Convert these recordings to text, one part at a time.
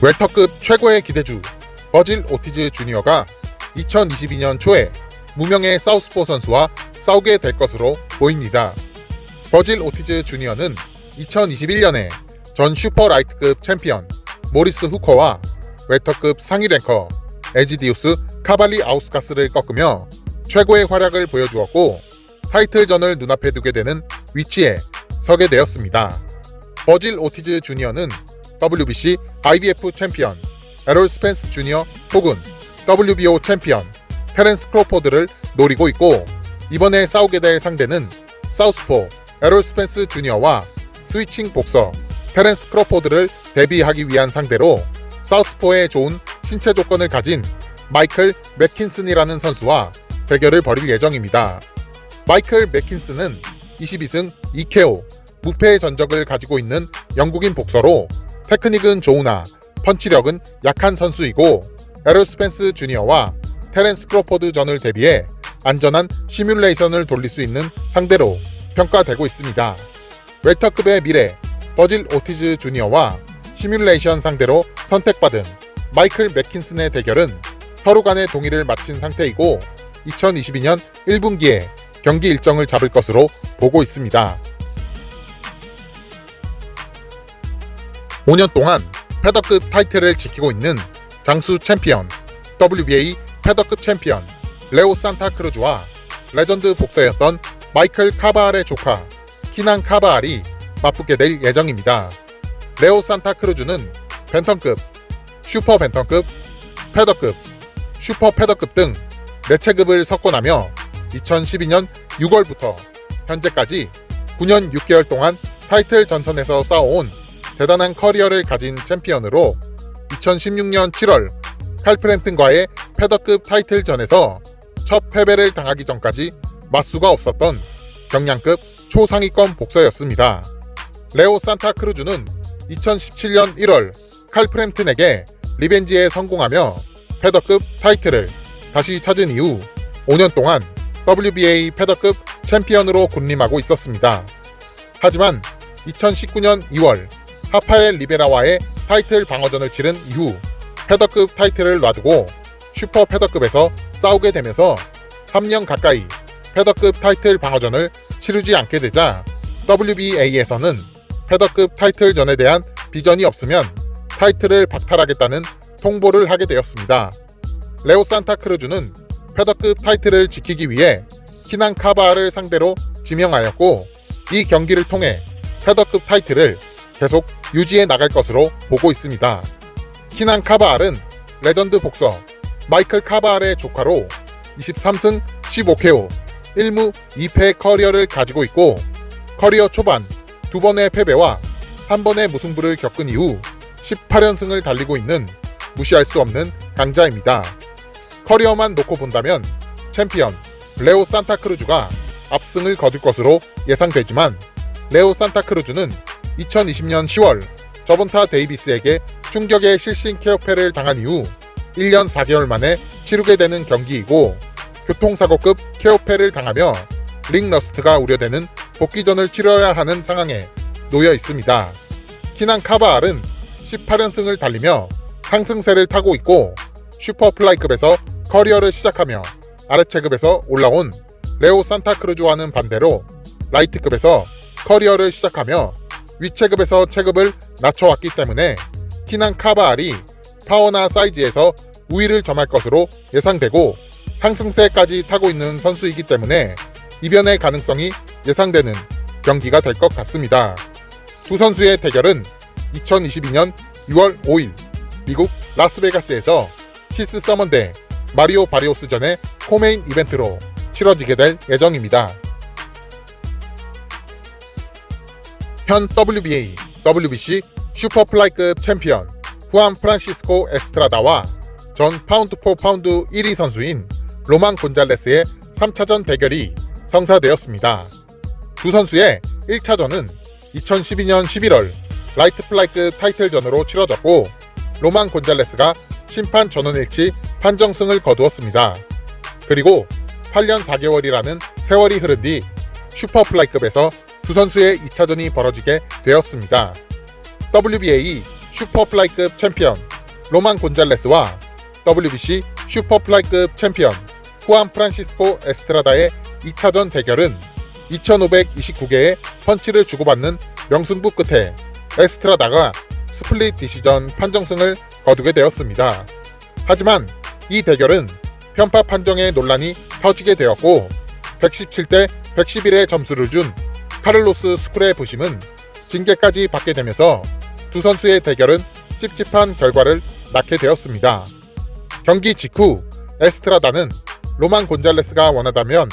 웰터급 최고의 기대주 버질 오티즈 주니어가 2022년 초에 무명의 사우스포 선수와 싸우게 될 것으로 보입니다. 버질 오티즈 주니어는 2021년에 전 슈퍼라이트급 챔피언 모리스 후커와 웰터급 상위 랭커 에지디우스 카발리 아우스카스를 꺾으며 최고의 활약을 보여주었고 타이틀전을 눈앞에 두게 되는 위치에 서게 되었습니다. 버질 오티즈 주니어는 WBC IBF 챔피언 에롤 스펜스 주니어 혹은 WBO 챔피언 테렌스 크로포드를 노리고 있고, 이번에 싸우게 될 상대는 사우스포 에롤 스펜스 주니어와 스위칭 복서 테렌스 크로포드를 대비하기 위한 상대로 사우스포의 좋은 신체 조건을 가진 마이클 맥킨슨이라는 선수와 대결을 벌일 예정입니다. 마이클 맥킨슨은 22승 2KO 무패의 전적을 가지고 있는 영국인 복서로 테크닉은 좋으나 펀치력은 약한 선수이고, 에롤 스펜스 주니어와 테렌스 크로포드 전을 대비해 안전한 시뮬레이션을 돌릴 수 있는 상대로 평가되고 있습니다. 웰터급의 미래 버질 오티즈 주니어와 시뮬레이션 상대로 선택받은 마이클 맥킨슨의 대결은 서로 간의 동의를 마친 상태이고 2022년 1분기에 경기 일정을 잡을 것으로 보고 있습니다. 5년 동안 패더급 타이틀을 지키고 있는 장수 챔피언 WBA 패더급 챔피언 레오 산타 크루즈와 레전드 복서였던 마이클 카바알의 조카 키난 카바알이 맞붙게 될 예정입니다. 레오 산타 크루즈는 벤턴급, 슈퍼 벤턴급, 패더급, 슈퍼 패더급 등 4체급을 석권하며 2012년 6월부터 현재까지 9년 6개월 동안 타이틀 전선에서 싸워온 대단한 커리어를 가진 챔피언으로 2016년 7월 칼 프랜튼과의 패더급 타이틀전에서 첫 패배를 당하기 전까지 맞수가 없었던 경량급 초상위권 복서였습니다. 레오 산타 크루즈는 2017년 1월 칼 프랜튼에게 리벤지에 성공하며 패더급 타이틀을 다시 찾은 이후 5년 동안 WBA 패더급 챔피언으로 군림하고 있었습니다. 하지만 2019년 2월 하파엘 리베라와의 타이틀 방어전을 치른 이후 패더급 타이틀을 놔두고 슈퍼 패더급에서 싸우게 되면서 3년 가까이 패더급 타이틀 방어전을 치르지 않게 되자 WBA에서는 패더급 타이틀전에 대한 비전이 없으면 타이틀을 박탈하겠다는 통보를 하게 되었습니다. 레오 산타 크루즈는 패더급 타이틀을 지키기 위해 키난 카바알을 상대로 지명하였고, 이 경기를 통해 패더급 타이틀을 계속 유지해 나갈 것으로 보고 있습니다. 키난 카바알은 레전드 복서 마이클 카바알의 조카로 23승 15KO 1무 2패 커리어를 가지고 있고, 커리어 초반 2번의 패배와 1번의 무승부를 겪은 이후 18연승을 달리고 있는 무시할 수 없는 강자입니다. 커리어만 놓고 본다면 챔피언 레오 산타 크루즈가 압승을 거둘 것으로 예상되지만, 레오 산타 크루즈는 2020년 10월 저번타 데이비스에게 충격의 실신 KO패를 당한 이후 1년 4개월 만에 치르게 되는 경기이고, 교통사고급 KO패를 당하며 링 러스트가 우려되는 복귀전을 치러야 하는 상황에 놓여 있습니다. 키난 카바알은 18연승을 달리며 상승세를 타고 있고, 슈퍼플라이급에서 커리어를 시작하며 아래체급에서 올라온 레오 산타 크루즈와는 반대로 라이트급에서 커리어를 시작하며 위체급에서 체급을 낮춰왔기 때문에 키난 카바알이 파워나 사이즈에서 우위를 점할 것으로 예상되고, 상승세까지 타고 있는 선수이기 때문에 이변의 가능성이 예상되는 경기가 될 것 같습니다. 두 선수의 대결은 2022년 6월 5일 미국 라스베가스에서 키스 서먼대 마리오 바리오스전의 코메인 이벤트로 치러지게 될 예정입니다. 현 WBA, WBC 슈퍼플라이급 챔피언 후안 프란시스코 에스트라다와 전 파운드 포 파운드 1위 선수인 로만 곤잘레스의 3차전 대결이 성사되었습니다. 두 선수의 1차전은 2012년 11월 라이트 플라이급 타이틀전으로 치러졌고, 로만 곤잘레스가 심판 전원일치 판정승을 거두었습니다. 그리고 8년 4개월이라는 세월이 흐른 뒤 슈퍼플라이급에서 두 선수의 2차전이 벌어지게 되었습니다. WBA 슈퍼플라이급 챔피언 로만 곤잘레스와 WBC 슈퍼플라이급 챔피언 후안 프란시스코 에스트라다의 2차전 대결은 2529개의 펀치를 주고받는 명승부 끝에 에스트라다가 스플릿 디시전 판정승을 거두게 되었습니다. 하지만 이 대결은 편파 판정의 논란이 터지게 되었고 117대 111의 점수를 준 카를로스 스쿨의 부심은 징계까지 받게 되면서 두 선수의 대결은 찝찝한 결과를 낳게 되었습니다. 경기 직후 에스트라다는 로만 곤잘레스가 원하다면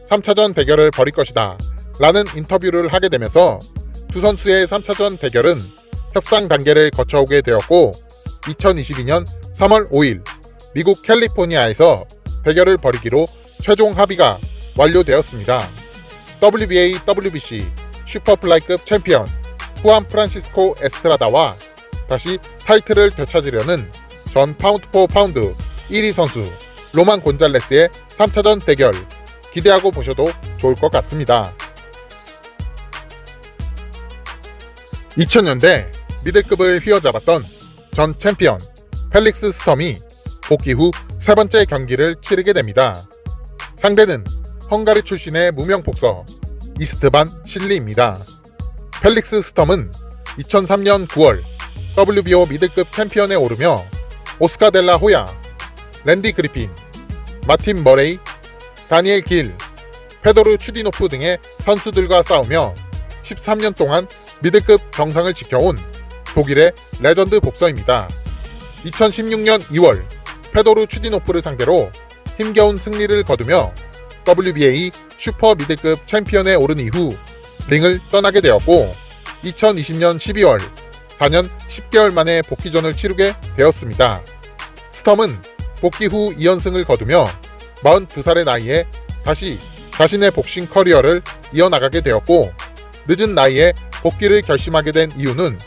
3차전 대결을 벌일 것이다 라는 인터뷰를 하게 되면서 두 선수의 3차전 대결은 협상 단계를 거쳐오게 되었고 2022년 3월 5일 미국 캘리포니아에서 대결을 벌이기로 최종 합의가 완료되었습니다. WBA WBC 슈퍼플라이급 챔피언 후안 프란시스코 에스트라다와 다시 타이틀을 되찾으려는 전 파운드 포 파운드 1위 선수 로만 곤잘레스의 3차전 대결 기대하고 보셔도 좋을 것 같습니다. 2000년대 미들급을 휘어잡았던 전 챔피언 펠릭스 스텀이 복귀 후 세 번째 경기를 치르게 됩니다. 상대는 헝가리 출신의 무명 복서 이스트반 실리입니다. 펠릭스 스텀은 2003년 9월 WBO 미들급 챔피언에 오르며 오스카 델라 호야, 랜디 그리핀, 마틴 머레이, 다니엘 길, 페도르 추디노프 등의 선수들과 싸우며 13년 동안 미들급 정상을 지켜온 독일의 레전드 복서입니다. 2016년 2월 페도르 추디노프를 상대로 힘겨운 승리를 거두며 WBA 슈퍼 미들급 챔피언에 오른 이후 링을 떠나게 되었고 2020년 12월 4년 10개월 만에 복귀전을 치르게 되었습니다. 스텀은 복귀 후 2연승을 거두며 42살의 나이에 다시 자신의 복싱 커리어를 이어나가게 되었고 늦은 나이에 복귀를 결심하게 된 이유는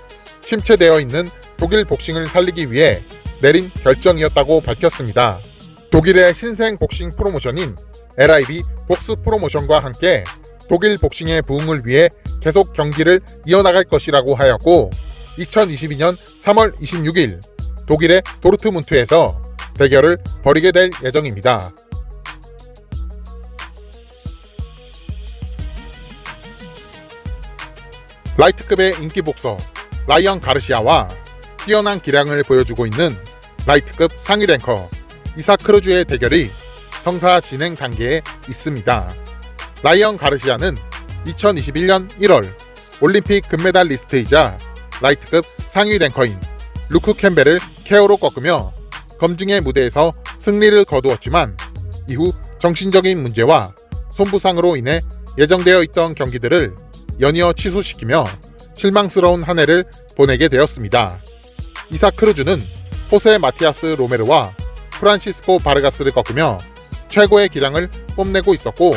침체되어 있는 독일 복싱을 살리기 위해 내린 결정이었다고 밝혔습니다. 독일의 신생 복싱 프로모션인 LIB 복스 프로모션과 함께 독일 복싱의 부흥을 위해 계속 경기를 이어나갈 것이라고 하였고 2022년 3월 26일 독일의 도르트문트에서 대결을 벌이게 될 예정입니다. 라이트급의 인기 복서 라이언 가르시아와 뛰어난 기량을 보여주고 있는 라이트급 상위 랭커 이삭 크루즈의 대결이 성사 진행 단계에 있습니다. 라이언 가르시아는 2021년 1월 올림픽 금메달리스트이자 라이트급 상위 랭커인 루크 캠벨을 KO로 꺾으며 검증의 무대에서 승리를 거두었지만 이후 정신적인 문제와 손부상으로 인해 예정되어 있던 경기들을 연이어 취소시키며 실망스러운 한 해를 보내게 되었습니다. 이삭 크루즈는 호세 마티아스 로메르와 프란시스코 바르가스를 꺾으며 최고의 기량을 뽐내고 있었고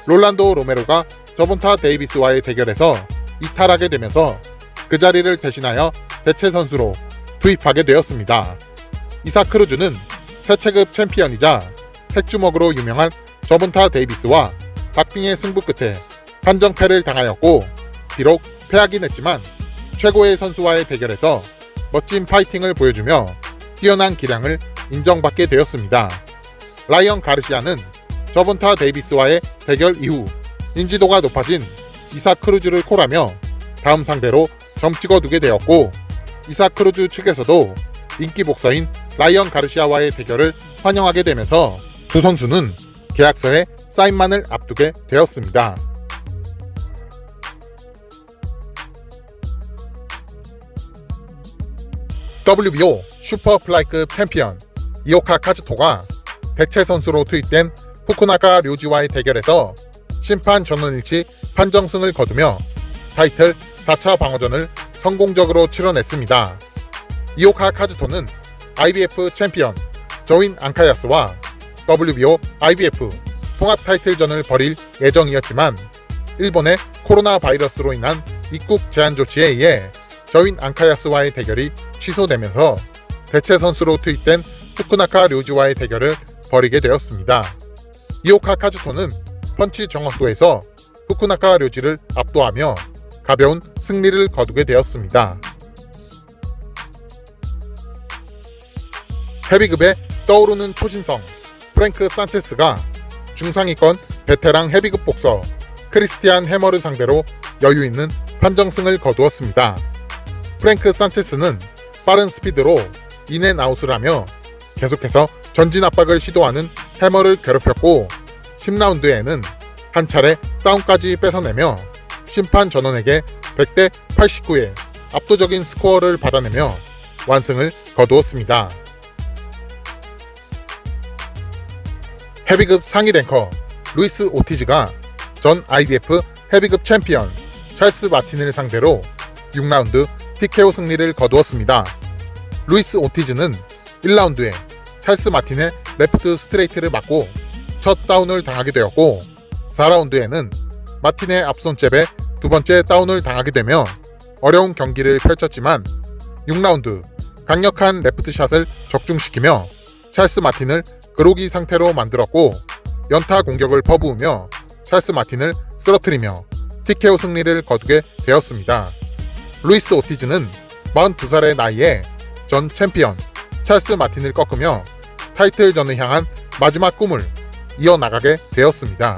롤란도 로메로가 저본타 데이비스와의 대결에서 이탈하게 되면서 그 자리를 대신하여 대체 선수로 투입하게 되었습니다. 이삭 크루즈는 새 체급 챔피언이자 핵주먹으로 유명한 저본타 데이비스와 박빙의 승부 끝에 판정패를 당하였고 비록 패하긴 했지만 최고의 선수와의 대결에서 멋진 파이팅을 보여주며 뛰어난 기량을 인정받게 되었습니다. 라이언 가르시아는 저본타 데이비스와의 대결 이후 인지도가 높아진 이삭 크루즈를 콜하며 다음 상대로 점 찍어두게 되었고 이삭 크루즈 측에서도 인기 복서인 라이언 가르시아와의 대결을 환영하게 되면서 두 선수는 계약서에 사인만을 앞두게 되었습니다. WBO 슈퍼플라이급 챔피언 이오카 카즈토가 대체 선수로 투입된 후쿠나카 료지와의 대결에서 심판 전원일치 판정승을 거두며 타이틀 4차 방어전을 성공적으로 치러냈습니다. 이오카 카즈토는 IBF 챔피언 저윈 앙카야스와 WBO IBF 통합 타이틀전을 벌일 예정이었지만 일본의 코로나 바이러스로 인한 입국 제한 조치에 의해 저윈 앙카야스와의 대결이 취소되면서 대체 선수로 투입된 후쿠나카 료지와의 대결을 벌이게 되었습니다. 이오카 카즈토는 펀치 정확도에서 후쿠나카 료지를 압도하며 가벼운 승리를 거두게 되었습니다. 헤비급의 떠오르는 초신성 프랭크 산체스가 중상위권 베테랑 헤비급 복서 크리스티안 해머를 상대로 여유있는 판정승을 거두었습니다. 프랭크 산체스는 빠른 스피드로 인앤아웃을 하며 계속해서 전진 압박을 시도하는 해머를 괴롭혔고 10라운드에는 한 차례 다운까지 뺏어내며 심판 전원에게 100대 89의 압도적인 스코어를 받아내며 완승을 거두었습니다. 헤비급 상위 랭커 루이스 오티즈가 전 IBF 헤비급 챔피언 찰스 마틴을 상대로 6라운드 TKO 승리를 거두었습니다. 루이스 오티즈는 1라운드에 찰스 마틴의 레프트 스트레이트를 맞고 첫 다운을 당하게 되었고 4라운드에는 마틴의 앞손 잽에 두 번째 다운을 당하게 되며 어려운 경기를 펼쳤지만 6라운드 강력한 레프트 샷을 적중시키며 찰스 마틴을 그로기 상태로 만들었고 연타 공격을 퍼부으며 찰스 마틴을 쓰러뜨리며 TKO 승리를 거두게 되었습니다. 루이스 오티즈는 42살의 나이에 전 챔피언 찰스 마틴을 꺾으며 타이틀전을 향한 마지막 꿈을 이어나가게 되었습니다.